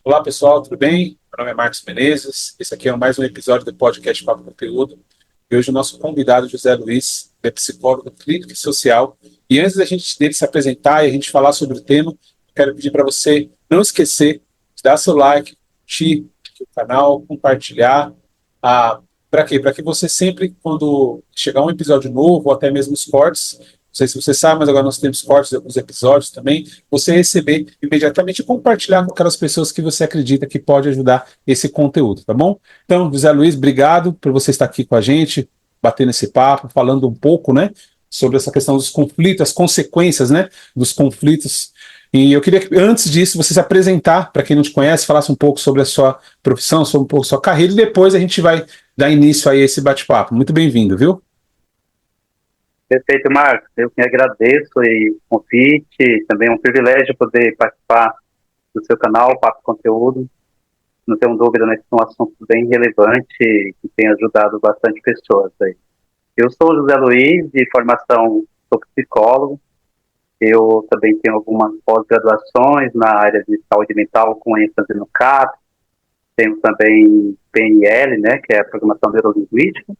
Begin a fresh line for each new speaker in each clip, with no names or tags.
Olá, pessoal, tudo bem? Meu nome é Marcos Menezes. Esse aqui é mais um episódio do podcast Papo Conteúdo. E hoje o nosso convidado, José Luiz, é psicólogo clínico e social. E antes da gente dele se apresentar e a gente falar sobre o tema, quero pedir para você não esquecer de dar seu like, curtir o canal, compartilhar. Para quê? Para que você sempre, quando chegar um episódio novo, ou até mesmo os cortes, não sei se você sabe, mas agora nós temos cortes de alguns episódios também, você receber imediatamente e compartilhar com aquelas pessoas que você acredita que pode ajudar esse conteúdo, tá bom? Então, José Luiz, obrigado por você estar aqui com a gente, batendo esse papo, falando um pouco, né, sobre essa questão dos conflitos, as consequências, né, dos conflitos. E eu queria que, antes disso, você se apresentar, para quem não te conhece, falasse um pouco sobre a sua profissão, sobre um pouco a sua carreira, e depois a gente vai dar início a esse bate-papo. Muito bem-vindo, viu?
Perfeito, Marcos. Eu que agradeço o convite. Também é um privilégio poder participar do seu canal, Papo Conteúdo. Não tenho dúvida, né, que é um assunto bem relevante que tem ajudado bastante pessoas aí. Eu sou o José Luiz, de formação sou psicólogo. Eu também tenho algumas pós-graduações na área de saúde mental, com ênfase no CAP. Tenho também PNL, né, que é a Programação Neurolinguística,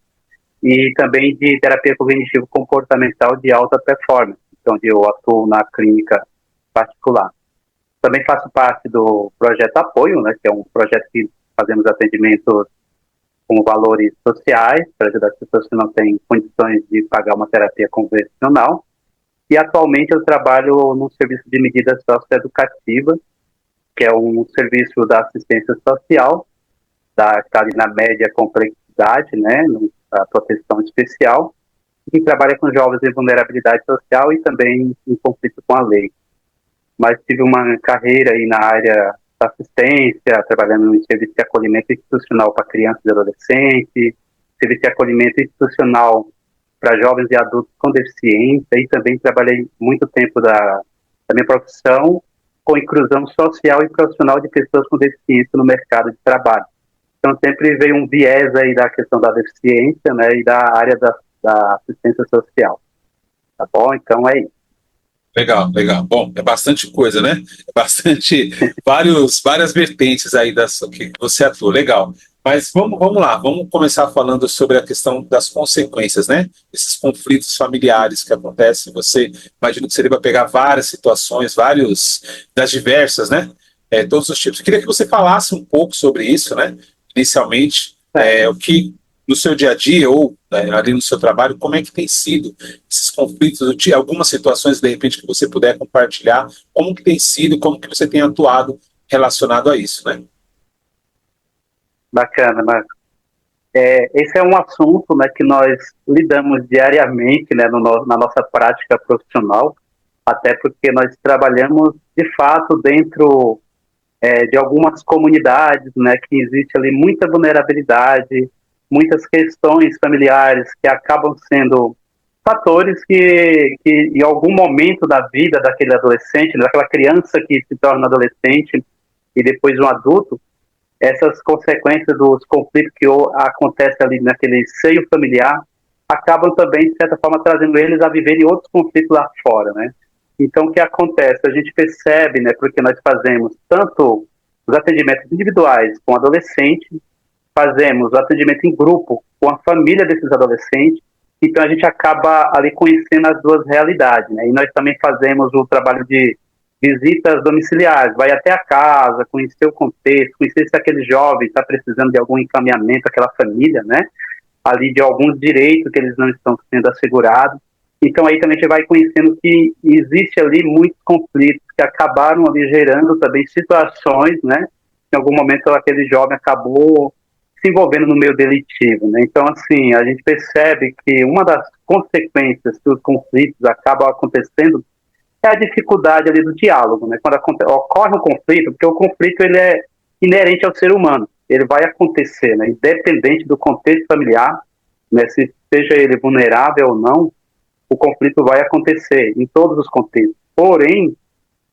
e também de terapia cognitivo-comportamental de alta performance, onde eu atuo na clínica particular. Também faço parte do projeto Apoio, né, que é um projeto que fazemos atendimentos com valores sociais, para ajudar as pessoas que não têm condições de pagar uma terapia convencional. E atualmente eu trabalho no serviço de medidas socioeducativas, que é um serviço da assistência social, que está ali na média complexidade, né, a proteção especial, que trabalha com jovens em vulnerabilidade social e também em conflito com a lei. Mas tive uma carreira aí na área da assistência, trabalhando em serviço de acolhimento institucional para crianças e adolescentes, serviço de acolhimento institucional para jovens e adultos com deficiência, e também trabalhei muito tempo da minha profissão com inclusão social e profissional de pessoas com deficiência no mercado de trabalho. Então, sempre veio um viés aí da questão da deficiência, né, e da área da assistência social. Tá bom? Então, é isso.
Legal, legal. Bom, é bastante coisa, né? É bastante, várias vertentes aí das que você atua. Legal. Mas vamos lá, vamos começar falando sobre a questão das consequências, né? Esses conflitos familiares que acontecem. Você, imagino que você deva pegar várias situações, das diversas, né? Todos os tipos. Eu queria que você falasse um pouco sobre isso, né? Inicialmente, o que no seu dia a dia ou ali no seu trabalho, como é que tem sido esses conflitos, algumas situações, de repente, que você puder compartilhar, como que tem sido, como que você tem atuado relacionado a isso, né?
Bacana, Marcos. Esse é um assunto, né, que nós lidamos diariamente, né, na nossa prática profissional, até porque nós trabalhamos, de fato, dentro de algumas comunidades, né, que existe ali muita vulnerabilidade, muitas questões familiares que acabam sendo fatores que em algum momento da vida daquele adolescente, daquela criança que se torna adolescente e depois um adulto, essas consequências dos conflitos que acontecem ali naquele seio familiar acabam também, de certa forma, trazendo eles a viverem outros conflitos lá fora, né? Então, o que acontece? A gente percebe, né, porque nós fazemos tanto os atendimentos individuais com adolescentes, fazemos o atendimento em grupo com a família desses adolescentes, então a gente acaba ali conhecendo as duas realidades, né? E nós também fazemos o trabalho de visitas domiciliares, vai até a casa, conhecer o contexto, conhecer se aquele jovem está precisando de algum encaminhamento, aquela família, né? Ali de alguns direitos que eles não estão sendo assegurados. Então aí também a gente vai conhecendo que existe ali muitos conflitos que acabaram ali gerando também situações, né? Em algum momento aquele jovem acabou se envolvendo no meio delitivo, né? Então, assim, a gente percebe que uma das consequências que os conflitos acabam acontecendo é a dificuldade ali do diálogo, né? Quando ocorre um conflito, porque o conflito ele é inerente ao ser humano, ele vai acontecer, né? Independente do contexto familiar, né? Se seja ele vulnerável ou não, o conflito vai acontecer em todos os contextos. Porém,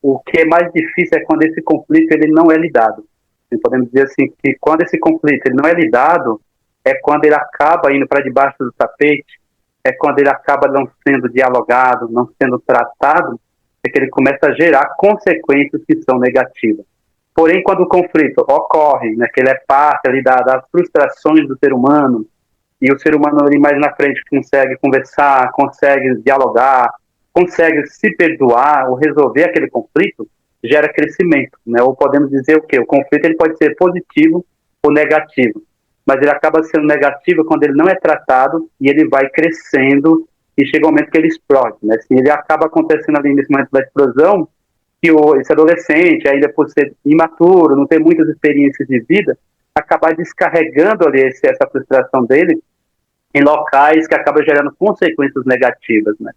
o que é mais difícil é quando esse conflito ele não é lidado. E podemos dizer assim que quando esse conflito ele não é lidado, é quando ele acaba indo para debaixo do tapete, é quando ele acaba não sendo dialogado, não sendo tratado, é que ele começa a gerar consequências que são negativas. Porém, quando o conflito ocorre, né, que ele é parte ali das frustrações do ser humano, e o ser humano ali mais na frente consegue conversar, consegue dialogar, consegue se perdoar ou resolver aquele conflito, gera crescimento, né? Ou podemos dizer o quê? O conflito ele pode ser positivo ou negativo, mas ele acaba sendo negativo quando ele não é tratado e ele vai crescendo e chega um momento que ele explode, né? Assim, ele acaba acontecendo ali nesse momento da explosão, que esse adolescente, ainda por ser imaturo, não ter muitas experiências de vida, acabar descarregando ali essa frustração dele em locais que acabam gerando consequências negativas, né?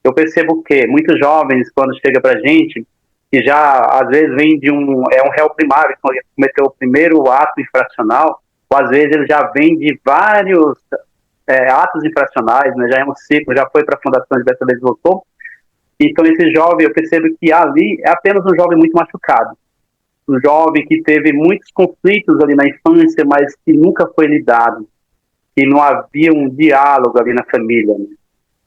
Eu percebo que muitos jovens, quando chega pra gente, que já às vezes vem é um réu primário que cometeu o primeiro ato infracional, ou às vezes ele já vem de vários atos infracionais, né? Já é um ciclo, já foi para a fundação diversas vezes, voltou. Então esse jovem, eu percebo que ali é apenas um jovem muito machucado, um jovem que teve muitos conflitos ali na infância, mas que nunca foi lidado, que não havia um diálogo ali na família, né?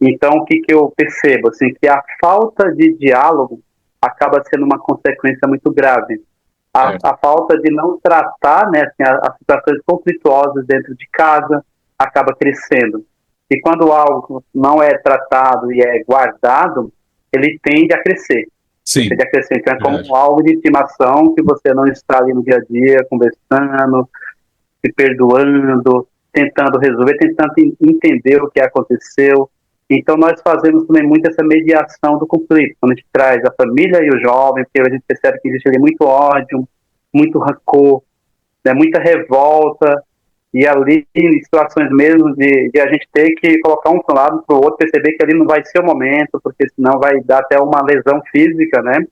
Então, o que eu percebo? Assim, que a falta de diálogo acaba sendo uma consequência muito grave. A falta de não tratar, né, assim, as situações conflituosas dentro de casa acaba crescendo. E quando algo não é tratado e é guardado, ele tende a crescer.
Sim.
Tende a crescer. Então, é como algo de estimação que você não está ali no dia a dia, conversando, se perdoando, tentando resolver, tentando entender o que aconteceu. Então, nós fazemos também muito essa mediação do conflito, quando a gente traz a família e o jovem, porque a gente percebe que existe ali muito ódio, muito rancor, né, muita revolta, e ali em situações mesmo de a gente ter que colocar um para um lado para o outro, perceber que ali não vai ser o momento, porque senão vai dar até uma lesão física, né?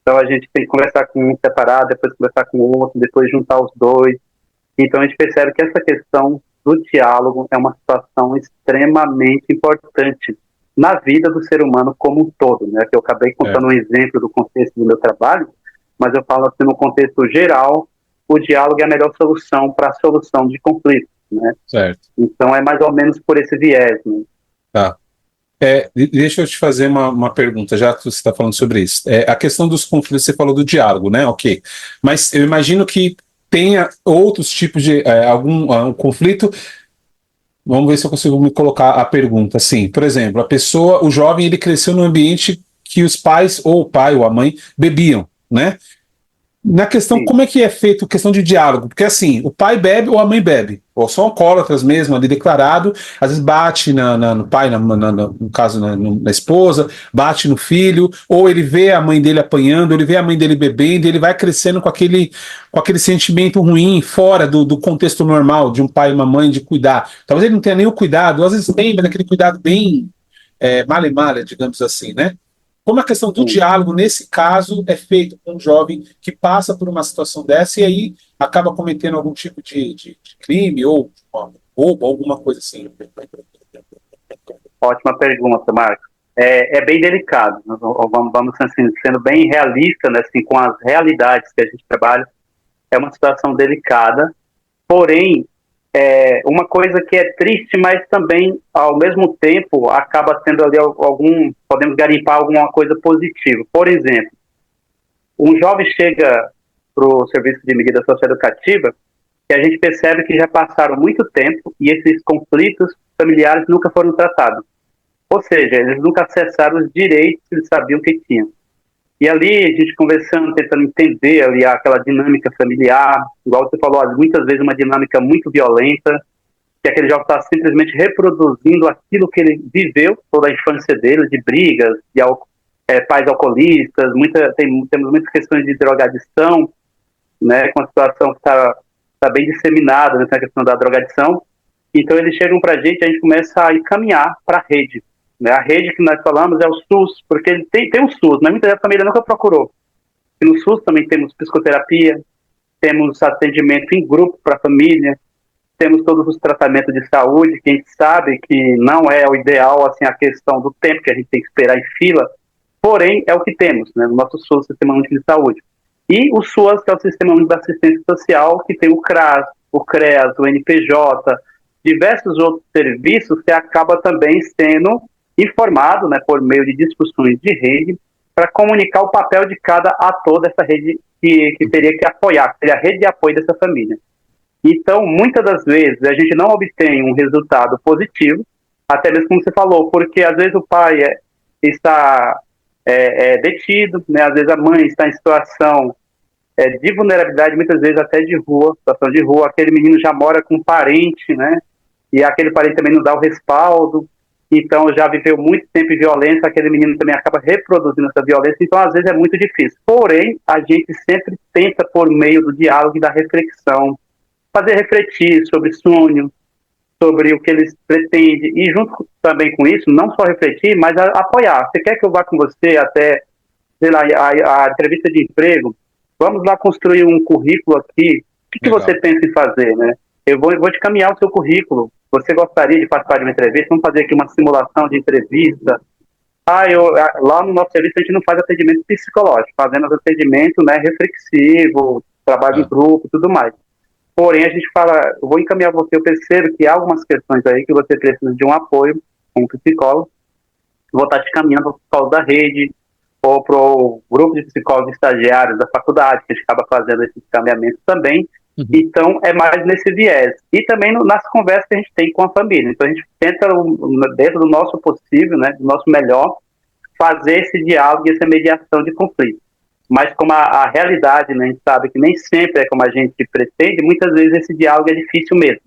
Então, a gente tem que conversar com um separado, depois conversar com o outro, depois juntar os dois. Então, a gente percebe que essa questão do diálogo é uma situação extremamente importante na vida do ser humano como um todo, né? Que eu acabei contando um exemplo do contexto do meu trabalho, mas eu falo assim, no contexto geral, o diálogo é a melhor solução para a solução de conflitos, né?
Certo.
Então, é mais ou menos por esse viés, né?
Tá. Deixa eu te fazer uma pergunta, já que você está falando sobre isso. A questão dos conflitos, você falou do diálogo, né? Ok. Mas eu imagino que tenha outros tipos de um conflito. Vamos ver se eu consigo me colocar a pergunta. Assim, por exemplo, o jovem, ele cresceu num ambiente que os pais, ou o pai ou a mãe, bebiam, né? Na questão,
Sim.
como é que é feito a questão de diálogo? Porque assim, o pai bebe ou a mãe bebe, ou são alcoólatras mesmo, ali declarado, às vezes bate no pai, no caso na esposa, bate no filho, ou ele vê a mãe dele apanhando, ele vê a mãe dele bebendo, ele vai crescendo com aquele sentimento ruim, fora do contexto normal de um pai e uma mãe de cuidar. Talvez ele não tenha nem o cuidado, às vezes tem, mas aquele cuidado bem male-male, digamos assim, né? Como a questão do diálogo, nesse caso, é feito com um jovem que passa por uma situação dessa e aí acaba cometendo algum tipo de crime ou roubo, alguma coisa assim.
Ótima pergunta, Marcos. É bem delicado. Vamos assim, sendo bem realista, né, assim, com as realidades que a gente trabalha. É uma situação delicada, porém, uma coisa que é triste, mas também, ao mesmo tempo, acaba tendo ali podemos garimpar alguma coisa positiva. Por exemplo, um jovem chega para o serviço de medida socioeducativa e a gente percebe que já passaram muito tempo e esses conflitos familiares nunca foram tratados. Ou seja, eles nunca acessaram os direitos que eles sabiam que tinham. E ali, a gente conversando, tentando entender ali aquela dinâmica familiar, igual você falou, muitas vezes uma dinâmica muito violenta, que aquele jovem está simplesmente reproduzindo aquilo que ele viveu toda a infância dele, de brigas, de pais alcoolistas, temos muitas questões de drogadição, né, com a situação que está bem disseminada nessa questão da drogadição. Então, eles chegam para a gente começa a encaminhar para a rede. Né? A rede que nós falamos é o SUS, porque ele tem um SUS, mas muita família nunca procurou. E no SUS também temos psicoterapia, temos atendimento em grupo para a família, temos todos os tratamentos de saúde, que a gente sabe que não é o ideal, assim, a questão do tempo que a gente tem que esperar em fila, porém é o que temos, né, no nosso SUS, Sistema Único de Saúde. E o SUAS, que é o Sistema Único de Assistência Social, que tem o CRAS, o CREAS, o NPJ, diversos outros serviços que acaba também sendo informado, né, por meio de discussões de rede, para comunicar o papel de cada ator dessa rede que teria que apoiar, que seria a rede de apoio dessa família. Então, muitas das vezes, a gente não obtém um resultado positivo, até mesmo como você falou, porque às vezes o pai está detido, né? Às vezes a mãe está em situação de vulnerabilidade, muitas vezes até de rua, situação de rua, aquele menino já mora com um parente, né? E aquele parente também não dá o respaldo, então já viveu muito tempo em violência, aquele menino também acaba reproduzindo essa violência, então às vezes é muito difícil. Porém, a gente sempre tenta, por meio do diálogo e da reflexão, fazer refletir sobre sonho, sobre o que eles pretendem, e junto também com isso, não só refletir, mas apoiar. Você quer que eu vá com você até, sei lá, a entrevista de emprego? Vamos lá construir um currículo aqui. O que você pensa em fazer, né? Eu vou te caminhar o seu currículo. Você gostaria de participar de uma entrevista? Vamos fazer aqui uma simulação de entrevista. Lá no nosso serviço a gente não faz atendimento psicológico, fazemos atendimento, né, reflexivo, trabalho em grupo e tudo mais. Porém, a gente fala, eu vou encaminhar você, eu percebo que há algumas questões aí que você precisa de um apoio com um psicólogo, vou estar te caminhando para o psicólogo da rede, ou para o grupo de psicólogos estagiários da faculdade, que a gente acaba fazendo esse encaminhamento também. Então, é mais nesse viés. E também nas conversas que a gente tem com a família. Então, a gente tenta, dentro do nosso possível, né, do nosso melhor, fazer esse diálogo e essa mediação de conflito. Mas como a realidade, né, a gente sabe que nem sempre é como a gente pretende, muitas vezes esse diálogo é difícil mesmo.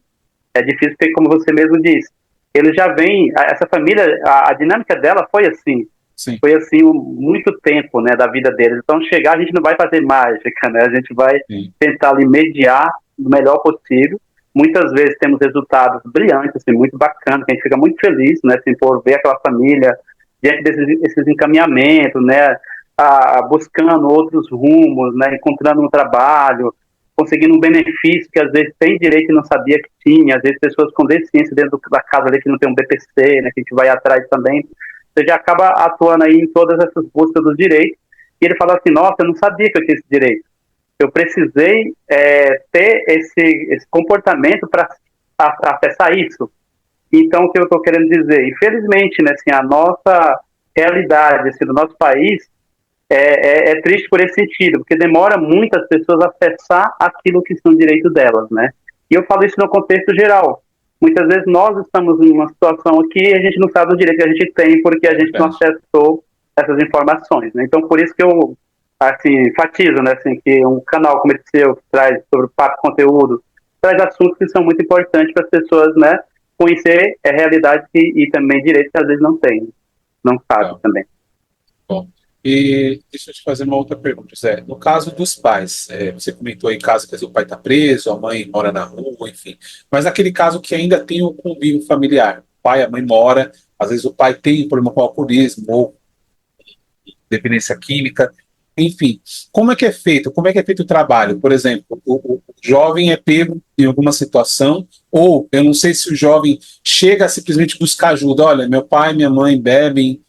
É difícil porque, como você mesmo disse, ele já vem, essa família, a dinâmica dela foi assim.
Sim.
Foi assim muito tempo, né, da vida deles. Então, chegar, a gente não vai fazer mágica, né? A gente vai tentar ali mediar o melhor possível. Muitas vezes temos resultados brilhantes, assim, muito bacanas, que a gente fica muito feliz, né, assim, por ver aquela família diante desses encaminhamentos, né, buscando outros rumos, né, encontrando um trabalho, conseguindo um benefício que às vezes tem direito e não sabia que tinha, às vezes pessoas com deficiência dentro da casa ali que não tem um BPC, né, que a gente vai atrás também. Você já acaba atuando aí em todas essas buscas dos direitos, e ele fala assim, nossa, eu não sabia que eu tinha esse direito. Eu precisei ter esse comportamento para acessar isso. Então, o que eu estou querendo dizer? Infelizmente, né, assim, a nossa realidade assim, do nosso país é triste por esse sentido, porque demora muito as pessoas a acessar aquilo que são direitos delas, né? E eu falo isso no contexto geral. Muitas vezes nós estamos em uma situação aqui e a gente não sabe o direito que a gente tem porque a gente não acessou essas informações, né? Então, por isso que eu, assim, enfatizo, né, assim, que um canal como esse seu, que traz sobre o papo conteúdo, traz assuntos que são muito importantes para as pessoas, né, conhecer realidades e também direitos que às vezes não tem, não sabe também.
Bom, e deixa eu te fazer uma outra pergunta, Zé. No caso dos pais, você comentou aí caso que o pai está preso, a mãe mora na rua, enfim. Mas naquele caso que ainda tem o convívio familiar, o pai, a mãe mora, às vezes o pai tem problema com alcoolismo ou dependência química, enfim. Como é que é feito? Como é que é feito o trabalho? Por exemplo, o jovem é pego em alguma situação, ou eu não sei se o jovem chega a simplesmente buscar ajuda. Olha, meu pai e minha mãe bebem,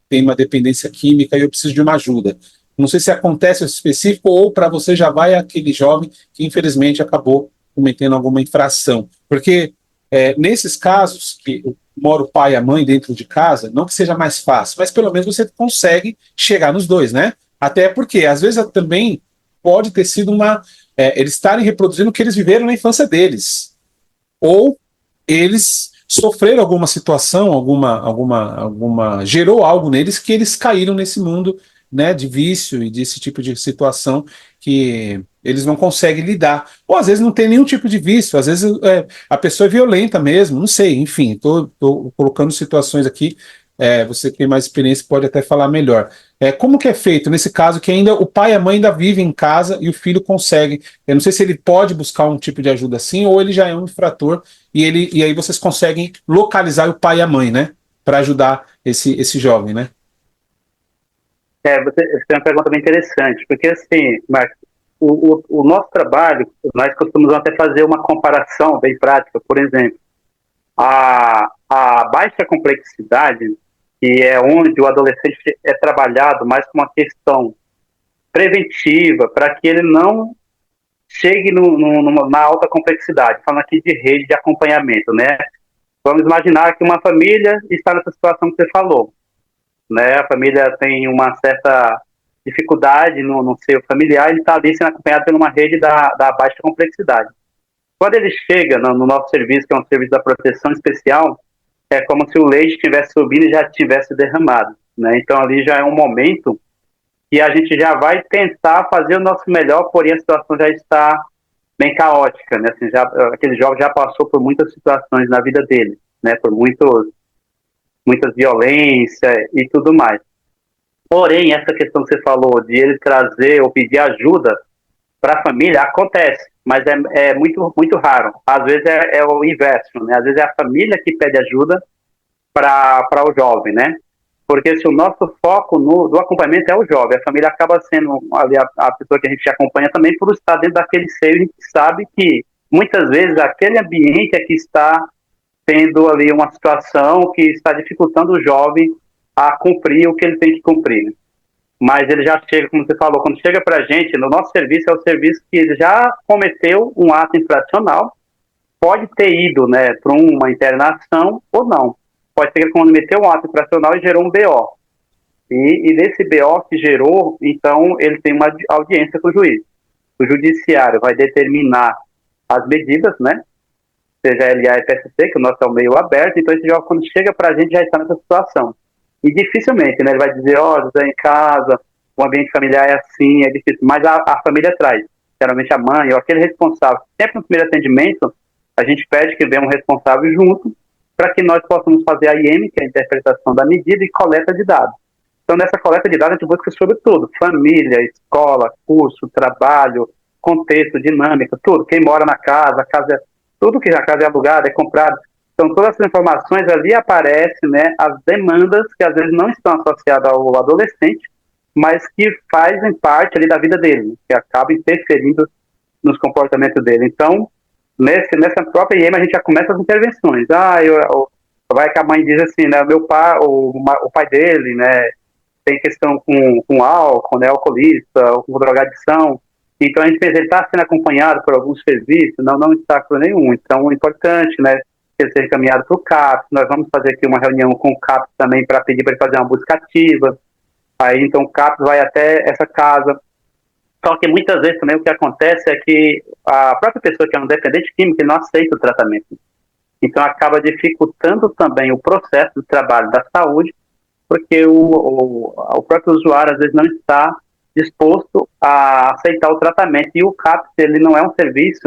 tem uma dependência química e eu preciso de uma ajuda. Não sei se acontece específico ou para você já vai aquele jovem que infelizmente acabou cometendo alguma infração. Porque nesses casos que mora o pai e a mãe dentro de casa, não que seja mais fácil, mas pelo menos você consegue chegar nos dois, né? Até porque às vezes também pode ter sido eles estarem reproduzindo o que eles viveram na infância deles. Ou eles sofreram alguma situação, gerou algo neles que eles caíram nesse mundo, né, de vício e desse tipo de situação que eles não conseguem lidar. Ou às vezes não tem nenhum tipo de vício, às vezes a pessoa é violenta mesmo, não sei, enfim, estou colocando situações aqui, você que tem mais experiência pode até falar melhor. Como que é feito nesse caso que ainda o pai e a mãe ainda vivem em casa e o filho consegue? Eu não sei se ele pode buscar um tipo de ajuda assim ou ele já é um infrator e aí vocês conseguem localizar o pai e a mãe, né? Para ajudar esse jovem, né?
Você tem uma pergunta bem interessante, porque assim, Marcos, o nosso trabalho, nós costumamos até fazer uma comparação bem prática, por exemplo, a baixa complexidade, que é onde o adolescente é trabalhado mais com uma questão preventiva, para que ele não chegue na alta complexidade, falando aqui de rede de acompanhamento, né? Vamos imaginar que uma família está nessa situação que você falou, né? A família tem uma certa dificuldade no seio familiar, ele está ali sendo acompanhado por uma rede da baixa complexidade. Quando ele chega no nosso serviço, que é um serviço da proteção especial, é como se o leite estivesse subindo e já tivesse derramado, né? Então ali já é um momento que a gente já vai tentar fazer o nosso melhor, porém a situação já está bem caótica, né? Assim, aquele jovem já passou por muitas situações na vida dele, né? Por muitas violências e tudo mais. Porém, essa questão que você falou de ele trazer ou pedir ajuda para a família acontece, mas é muito, muito raro. Às vezes é o inverso, né? Às vezes é a família que pede ajuda para o jovem, né? Porque se o nosso foco do acompanhamento é o jovem, a família acaba sendo ali a pessoa que a gente acompanha também por estar dentro daquele seio, a gente sabe que muitas vezes aquele ambiente é que está tendo ali uma situação que está dificultando o jovem a cumprir o que ele tem que cumprir. Mas ele já chega, como você falou, quando chega para a gente, no nosso serviço, é o serviço que ele já cometeu um ato infracional, pode ter ido, né, para uma internação ou não. Pode ser que ele cometeu um ato infracional e gerou um BO. E nesse BO que gerou, então, ele tem uma audiência com o juiz. O judiciário vai determinar as medidas, né, seja LA e PSC, que o nosso é o meio aberto, então esse jovem, quando chega para a gente, já está nessa situação. E dificilmente, né, ele vai dizer, José, em casa, o ambiente familiar é assim, é difícil, mas a família traz, geralmente a mãe ou aquele responsável. Sempre no primeiro atendimento, a gente pede que venha um responsável junto, para que nós possamos fazer a IM, que é a interpretação da medida, e coleta de dados. Então, nessa coleta de dados, a gente busca sobre tudo, família, escola, curso, trabalho, contexto, dinâmica, tudo, quem mora na casa, tudo que a casa é alugada, é comprado. Então, todas essas informações ali aparecem, né, as demandas que às vezes não estão associadas ao adolescente, mas que fazem parte ali da vida dele, que acaba interferindo nos comportamentos dele. Então, nessa própria IEM, a gente já começa as intervenções. Vai que a mãe diz assim, né, meu pai, o pai dele, né, tem questão com álcool, né, alcoolista, ou com drogadição. Então, a gente pensa, ele está sendo acompanhado por alguns serviços? Não está por nenhum. Então, é importante, né, ele ser encaminhado para o CAPS. Nós vamos fazer aqui uma reunião com o CAPS também para pedir para ele fazer uma busca ativa. Aí, então, o CAPS vai até essa casa. Só que muitas vezes também o que acontece é que a própria pessoa que é um dependente químico, ele não aceita o tratamento. Então, acaba dificultando também o processo do trabalho da saúde, porque o próprio usuário, às vezes, não está disposto a aceitar o tratamento. E o CAPS, ele não é um serviço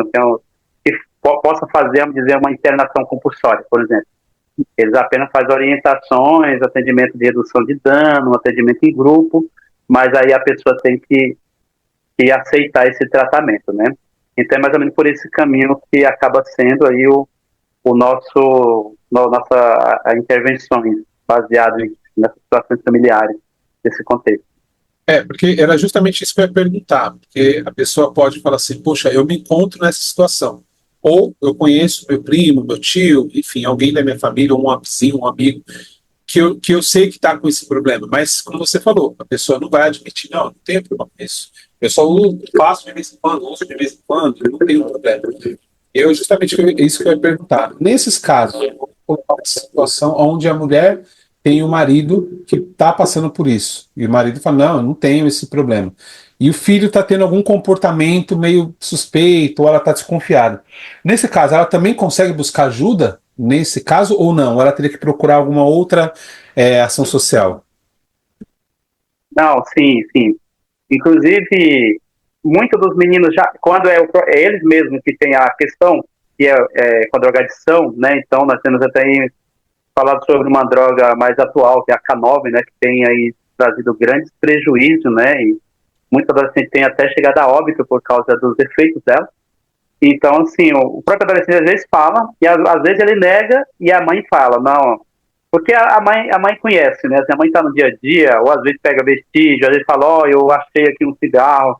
que possa fazer, vamos dizer, uma internação compulsória, por exemplo. Eles apenas fazem orientações, atendimento de redução de dano, atendimento em grupo, mas aí a pessoa tem que aceitar esse tratamento, né? Então é mais ou menos por esse caminho que acaba sendo aí nossa intervenções baseadas nessas situações familiares, nesse contexto.
Porque era justamente isso que eu ia perguntar, porque a pessoa pode falar assim, poxa, eu me encontro nessa situação, ou eu conheço meu primo, meu tio, enfim, alguém da minha família, um vizinho, um amigo, que eu sei que está com esse problema, mas como você falou, a pessoa não vai admitir, não tenho problema com isso, eu só faço de vez em quando, uso de vez em quando, eu não tenho problema. Eu justamente isso que eu ia perguntar. Nesses casos, uma situação onde a mulher tem um marido que está passando por isso, e o marido fala, não, eu não tenho esse problema. E o filho está tendo algum comportamento meio suspeito, ou ela está desconfiada. Nesse caso, ela também consegue buscar ajuda, nesse caso, ou não? Ela teria que procurar alguma outra ação social?
Não, sim, sim. Inclusive, muitos dos meninos, já quando é eles mesmos que têm a questão, que com a drogadição, né? Então, nós temos até falado sobre uma droga mais atual, que é a K9, né? Que tem aí trazido grandes prejuízos, né? E muitas adolescentes têm até chegado a óbito por causa dos efeitos dela. Então, assim, o próprio adolescente às vezes fala, e às vezes ele nega, e a mãe fala, não, porque a mãe conhece, né? A mãe está no dia a dia, ou às vezes pega vestígio, às vezes fala, eu achei aqui um cigarro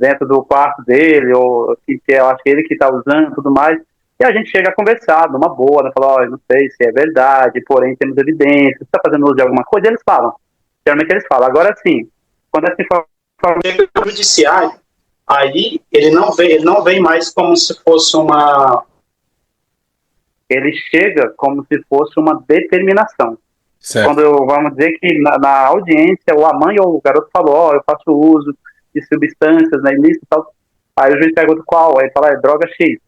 dentro do quarto dele, ou que eu acho que ele que está usando, tudo mais, e a gente chega a conversar, numa boa, né? Fala, eu não sei se é verdade, porém temos evidências, você está fazendo uso de alguma coisa, eles falam, geralmente eles falam. Agora sim, quando essa informação chega no judiciário, aí ele não vem mais como se fosse ele chega como se fosse uma determinação.
Certo.
Quando vamos dizer que na audiência, ou a mãe ou o garoto falou, ó, eu faço uso de substâncias, né, ilícitas e tal. Aí o juiz pergunta qual, aí ele fala, é droga X.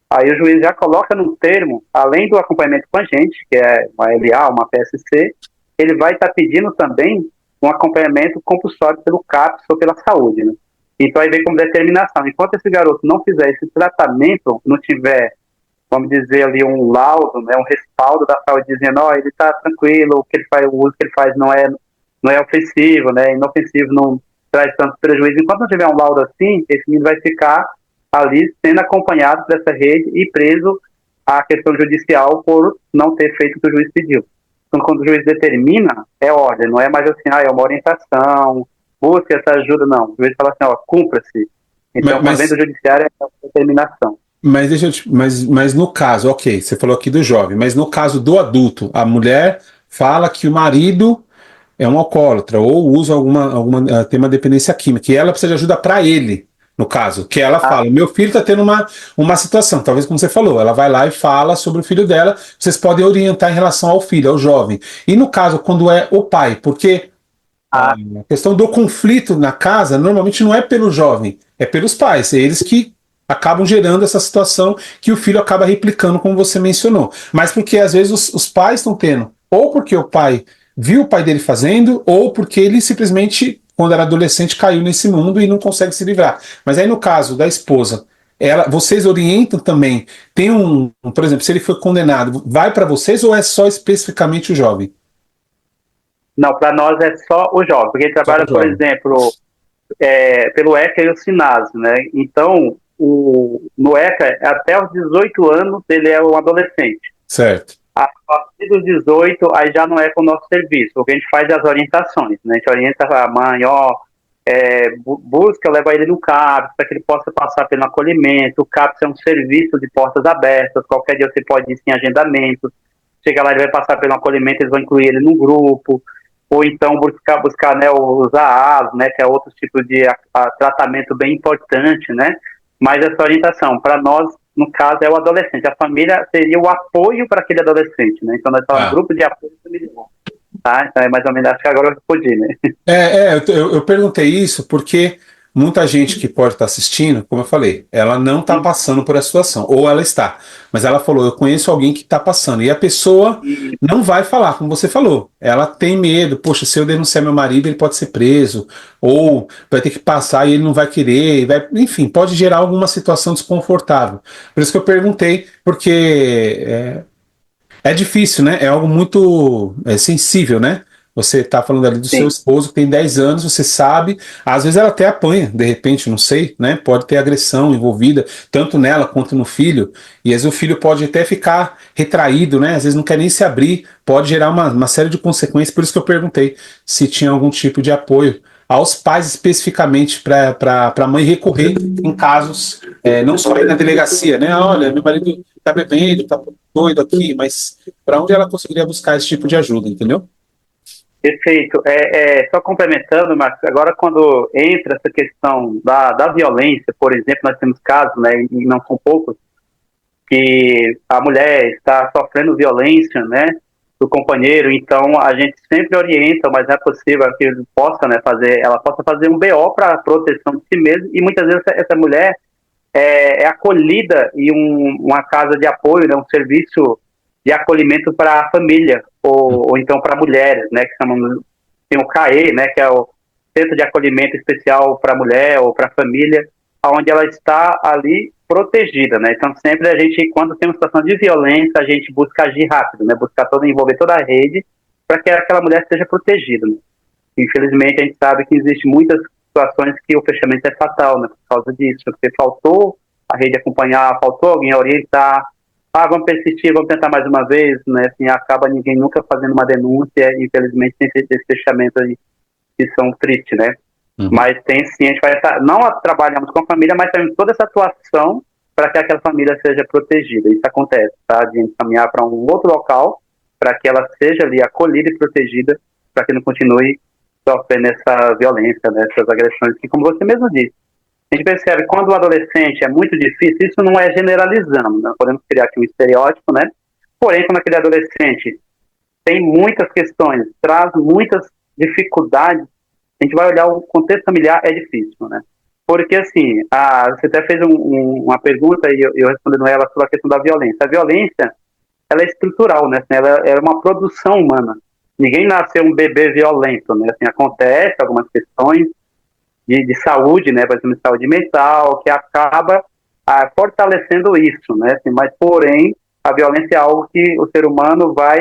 Aí o juiz já coloca no termo, além do acompanhamento com a gente, que é uma LA, uma PSC, ele vai estar pedindo também um acompanhamento compulsório pelo CAPS ou pela saúde, né? Então aí vem como determinação. Enquanto esse garoto não fizer esse tratamento, não tiver, vamos dizer ali, um laudo, né, um respaldo da saúde dizendo, ó, ele está tranquilo, o que ele faz, o uso que ele faz não é ofensivo, né, inofensivo, não traz tanto prejuízo. Enquanto não tiver um laudo assim, esse menino vai ficar ali sendo acompanhado dessa rede e preso à questão judicial por não ter feito o que o juiz pediu. Então, quando o juiz determina, é ordem, não é mais assim, é uma orientação, busque essa ajuda, não. O juiz fala assim, ó, cumpra-se. Então, quando vem do judiciário, é a determinação.
Mas deixa eu mas no caso, ok, você falou aqui do jovem, mas no caso do adulto, a mulher fala que o marido é um alcoólatra ou usa tem uma dependência química, e ela precisa de ajuda para ele, no caso, que ela fala, meu filho está tendo uma situação, talvez como você falou, ela vai lá e fala sobre o filho dela, vocês podem orientar em relação ao filho, ao jovem. E no caso, quando é o pai, porque a questão do conflito na casa normalmente não é pelo jovem, é pelos pais, é eles que acabam gerando essa situação que o filho acaba replicando, como você mencionou. Mas porque às vezes os pais estão tendo, ou porque o pai viu o pai dele fazendo, ou porque ele simplesmente, quando era adolescente, caiu nesse mundo e não consegue se livrar. Mas aí no caso da esposa, vocês orientam também, tem por exemplo, se ele foi condenado, vai para vocês ou é só especificamente o jovem?
Não, para nós é só o jovem, porque ele
Só
trabalha,
o
por
jovem.
exemplo, pelo ECA e o SINASE, né? Então, no ECA, até os 18 anos, ele é um adolescente.
Certo.
A partir dos 18, aí já não é com o nosso serviço. O que a gente faz é as orientações, né? A gente orienta a mãe, ó, busca levar ele no CAPS, para que ele possa passar pelo acolhimento. O CAPS é um serviço de portas abertas, qualquer dia você pode ir sem agendamento. Chega lá, ele vai passar pelo acolhimento, eles vão incluir ele no grupo, ou então buscar né, os AAs, né, que é outro tipo de tratamento bem importante, né? Mas essa orientação, para nós, no caso, é o adolescente. A família seria o apoio para aquele adolescente, né? Então, nós falamos grupo de apoio familiar, tá? Então, é mais ou menos, acho que agora eu respondi, né?
Eu perguntei isso porque muita gente que pode estar assistindo, como eu falei, ela não está passando por essa situação, ou ela está, mas ela falou, eu conheço alguém que está passando, e a pessoa não vai falar, como você falou, ela tem medo, poxa, se eu denunciar meu marido, ele pode ser preso, ou vai ter que passar e ele não vai querer, enfim, pode gerar alguma situação desconfortável. Por isso que eu perguntei, porque é difícil, né? É algo muito sensível, né? Você está falando ali do seu
Sim.
esposo que tem 10 anos, você sabe, às vezes ela até apanha, de repente, não sei, né? Pode ter agressão envolvida, tanto nela quanto no filho, e às vezes o filho pode até ficar retraído, né? Às vezes não quer nem se abrir, pode gerar uma série de consequências, por isso que eu perguntei se tinha algum tipo de apoio aos pais especificamente para a mãe recorrer em casos, não só aí na delegacia, né? Olha, meu marido está bebendo, está doido aqui, mas para onde ela conseguiria buscar esse tipo de ajuda, entendeu?
Perfeito. Só complementando, Marcos, agora quando entra essa questão da violência, por exemplo, nós temos casos, né, e não são poucos, que a mulher está sofrendo violência, né, do companheiro, então a gente sempre orienta, mas é possível que ele possa, né, ela possa fazer um BO para proteção de si mesma, e muitas vezes essa mulher é acolhida em uma casa de apoio, né, um serviço de acolhimento para a família, ou então para mulheres, né, que chamamos, tem o CAE, né, que é o Centro de Acolhimento Especial para a Mulher ou para a Família, onde ela está ali protegida, né, então sempre a gente, quando tem uma situação de violência, a gente busca agir rápido, né, envolver toda a rede para que aquela mulher seja protegida, né? Infelizmente a gente sabe que existe muitas situações que o fechamento é fatal, né, por causa disso, porque faltou a rede acompanhar, faltou alguém orientar, vamos persistir, vamos tentar mais uma vez, né, assim, acaba ninguém nunca fazendo uma denúncia, e infelizmente tem esse fechamento aí, que são tristes, né, mas tem sim, a gente vai não trabalhamos com a família, mas temos toda essa atuação para que aquela família seja protegida, isso acontece, tá, de encaminhar para um outro local, para que ela seja ali acolhida e protegida, para que não continue sofrendo essa violência, né, essas agressões, que como você mesmo disse, a gente percebe que quando o adolescente é muito difícil, isso não é generalizando, né? Podemos criar aqui um estereótipo, né? Porém, quando aquele adolescente tem muitas questões, traz muitas dificuldades. A gente vai olhar o contexto familiar, é difícil, né? Porque, assim, você até fez uma pergunta e eu respondendo ela sobre a questão da violência. A violência, ela é estrutural, né? Assim, ela é uma produção humana. Ninguém nasceu um bebê violento, né? Assim, acontece algumas questões de saúde, né? Por exemplo, de saúde mental, que acaba fortalecendo isso, né? Assim, mas, porém, a violência é algo que o ser humano vai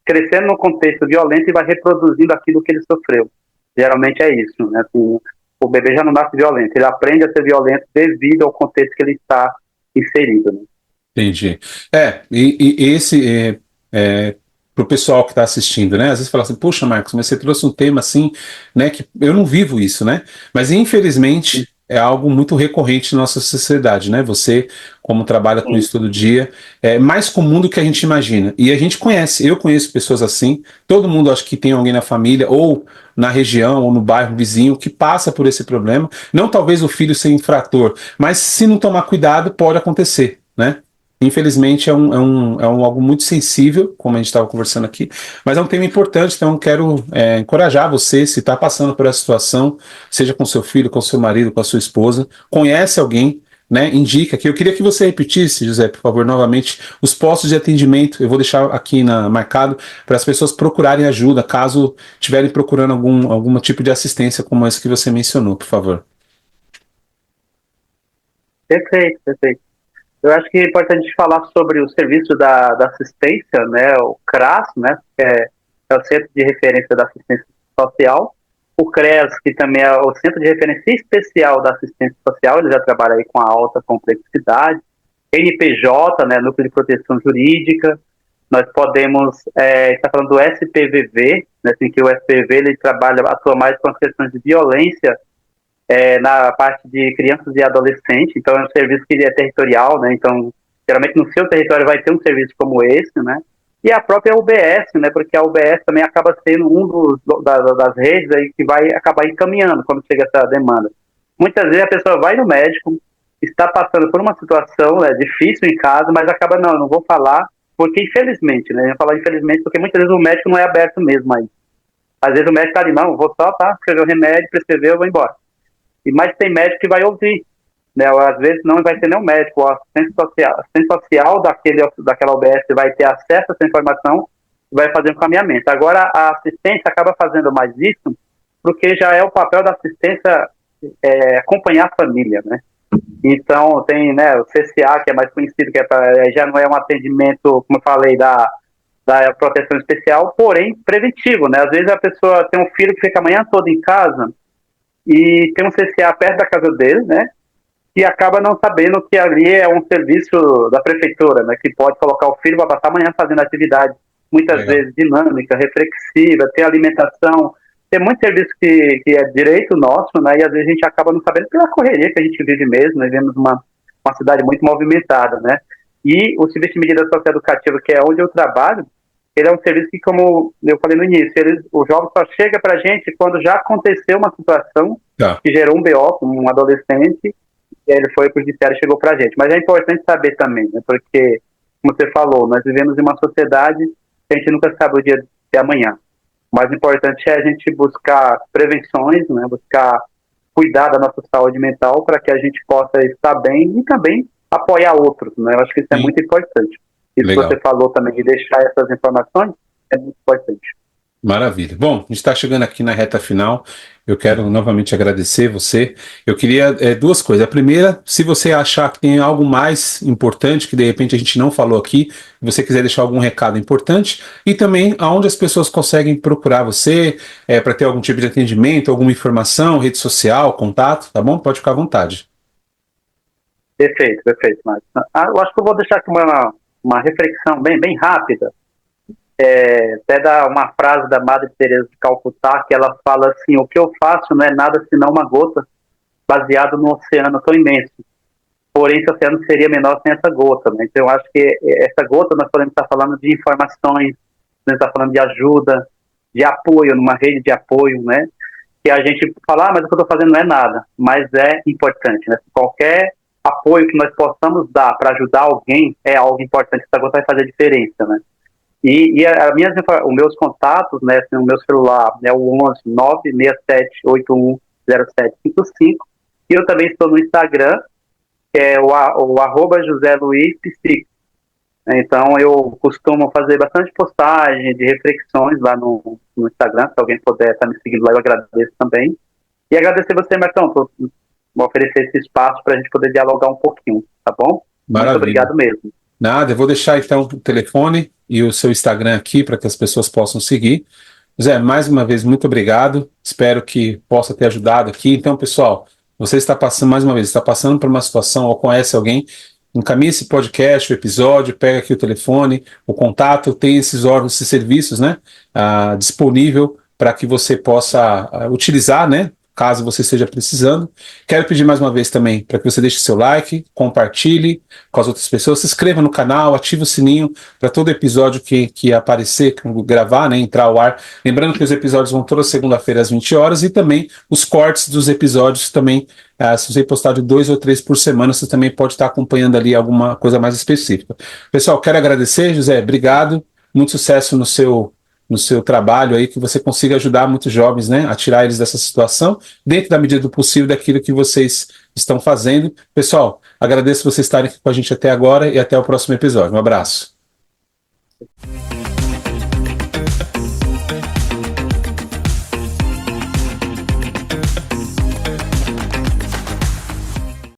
crescendo no contexto violento e vai reproduzindo aquilo que ele sofreu. Geralmente é isso, né? Assim, o bebê já não nasce violento, ele aprende a ser violento devido ao contexto que ele está inserido, né?
Entendi. Esse para o pessoal que está assistindo, né? Às vezes fala assim, poxa, Marcos, mas você trouxe um tema assim, né? Que eu não vivo isso, né? Mas infelizmente é algo muito recorrente na nossa sociedade, né? Você, como trabalha com
Sim,
isso todo dia, é mais comum do que a gente imagina. E a gente conhece, eu conheço pessoas assim, todo mundo acho que tem alguém na família, ou na região, ou no bairro vizinho, que passa por esse problema. Não talvez o filho ser infrator, mas se não tomar cuidado, pode acontecer, né? Infelizmente é algo muito sensível, como a gente estava conversando aqui, mas é um tema importante, então quero encorajar você, se está passando por essa situação, seja com seu filho, com seu marido, com a sua esposa, conhece alguém, né, indica aqui. Eu queria que você repetisse, José, por favor, novamente, os postos de atendimento, eu vou deixar aqui marcado para as pessoas procurarem ajuda, caso estiverem procurando algum tipo de assistência como esse que você mencionou, por favor.
perfeito, perfeito. Eu acho que é importante a gente falar sobre o serviço da assistência, né, o CRAS, né, que é o Centro de Referência da Assistência Social, o CRES, que também é o Centro de Referência Especial da Assistência Social, ele já trabalha aí com a alta complexidade, NPJ, né, Núcleo de Proteção Jurídica, nós podemos estar falando do SPVV, né, assim, que o SPVV ele atua mais com as questões de violência na parte de crianças e adolescentes, então é um serviço que é territorial, né, então geralmente no seu território vai ter um serviço como esse, né, e a própria UBS, né, porque a UBS também acaba sendo das redes aí que vai acabar encaminhando quando chega essa demanda. Muitas vezes a pessoa vai no médico, está passando por uma situação difícil em casa, mas acaba, não vou falar, porque infelizmente, né, eu vou falar infelizmente porque muitas vezes o médico não é aberto mesmo aí. Às vezes o médico está ali, não, vou só, escrever o remédio, prescrever, eu vou embora. Mas tem médico que vai ouvir, né? Ou, às vezes não vai ter nenhum médico, o assistente social daquela UBS vai ter acesso a essa informação e vai fazer um encaminhamento. Agora, a assistência acaba fazendo mais isso porque já é o papel da assistência acompanhar a família, né? Então, tem, né, o CCA, que é mais conhecido, que já não é um atendimento, como eu falei, da proteção especial, porém preventivo, né? Às vezes a pessoa tem um filho que fica a manhã toda em casa e tem um CCA perto da casa dele, né? E acaba não sabendo que ali é um serviço da prefeitura, né? Que pode colocar o filho para passar a manhã fazendo atividade, muitas
Legal.
vezes dinâmica, reflexiva, tem alimentação, tem muito serviço que é direito nosso, né? E às vezes a gente acaba não sabendo pela correria que a gente vive mesmo, nós vivemos uma cidade muito movimentada, né? E o serviço de medida socioeducativa, que é onde eu trabalho, ele é um serviço que, como eu falei no início, o jovem só chega para a gente quando já aconteceu uma situação
Tá.
que gerou um BO com um adolescente, e aí ele foi para o judiciário e chegou para a gente. Mas é importante saber também, né, porque, como você falou, nós vivemos em uma sociedade que a gente nunca sabe o dia de amanhã. O mais importante é a gente buscar prevenções, né, buscar cuidar da nossa saúde mental para que a gente possa estar bem e também apoiar outros, né? Eu acho que isso é
Sim.
muito importante. Isso que
Legal.
você falou também de deixar essas informações é muito importante.
Maravilha. Bom, a gente está chegando aqui na reta final. Eu quero novamente agradecer você. Eu queria duas coisas. A primeira, se você achar que tem algo mais importante que de repente a gente não falou aqui, se você quiser deixar algum recado importante, e também aonde as pessoas conseguem procurar você para ter algum tipo de atendimento, alguma informação, rede social, contato, tá bom? Pode ficar à vontade.
Perfeito, perfeito, Márcio. Eu acho que eu vou deixar aqui uma reflexão bem rápida. Até dar uma frase da Madre Teresa de Calcutá, que ela fala assim: o que eu faço não é nada senão uma gota baseado no oceano tão imenso. Porém, esse oceano seria menor sem essa gota, né? Então, eu acho que essa gota nós podemos estar falando de informações, nós estamos falando de ajuda, de apoio, numa rede de apoio, né? Que a gente fala, mas o que eu estou fazendo não é nada, mas é importante, né? Qualquer apoio que nós possamos dar para ajudar alguém é algo importante, essa gota vai fazer diferença, né? Os meus contatos, né, assim, o meu celular é o 11 967810755, e eu também estou no Instagram, que é o @José Luiz Psico. Então eu costumo fazer bastante postagem de reflexões lá no Instagram. Se alguém puder estar me seguindo lá, eu agradeço também. E agradecer você, Marcão, por oferecer esse espaço para a gente poder dialogar um pouquinho, tá bom?
Maravilha.
Muito obrigado mesmo.
Nada, eu vou deixar então o telefone e o seu Instagram aqui para que as pessoas possam seguir. Zé, mais uma vez, muito obrigado. Espero que possa ter ajudado aqui. Então, pessoal, você está passando, mais uma vez, está passando por uma situação ou conhece alguém, encaminhe esse podcast, o episódio, pega aqui o telefone, o contato, tem esses órgãos, esses serviços, né, disponível para que você possa utilizar, né, caso você esteja precisando. Quero pedir mais uma vez também para que você deixe seu like, compartilhe com as outras pessoas, se inscreva no canal, ative o sininho para todo episódio que aparecer, gravar, né, entrar ao ar. Lembrando que os episódios vão toda segunda-feira às 20 horas e também os cortes dos episódios também, se você postar de 2 ou 3 por semana, você também pode estar acompanhando ali alguma coisa mais específica. Pessoal, quero agradecer, José, obrigado, muito sucesso no seu trabalho aí, que você consiga ajudar muitos jovens, né, a tirar eles dessa situação, dentro da medida do possível daquilo que vocês estão fazendo. Pessoal, agradeço vocês estarem aqui com a gente até agora e até o próximo episódio. Um abraço.